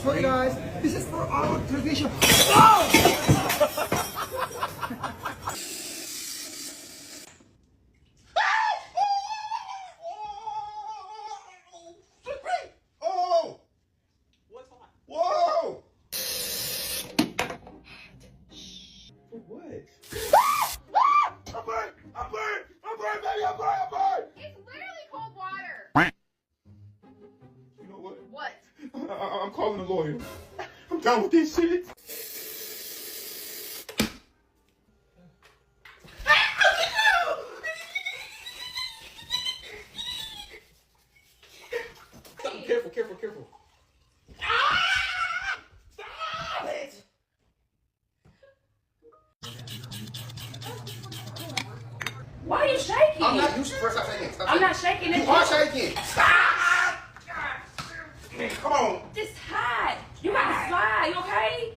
Sorry guys, this is for our tradition. Oh! Oh! What's hot? Whoa! For what? I'm burnt! I'm burnt! I'm burnt, baby! I'm burnt! I'm burnt! It's literally cold water. You know what? What? I'm calling a lawyer. I'm done with this shit. Careful, careful, careful. Stop it! Why are you shaking? I'm not. You first. Stop shaking. Stop I'm shaking. not shaking. You are shaking. Stop! Come on. It's hot. You got to slide. You okay?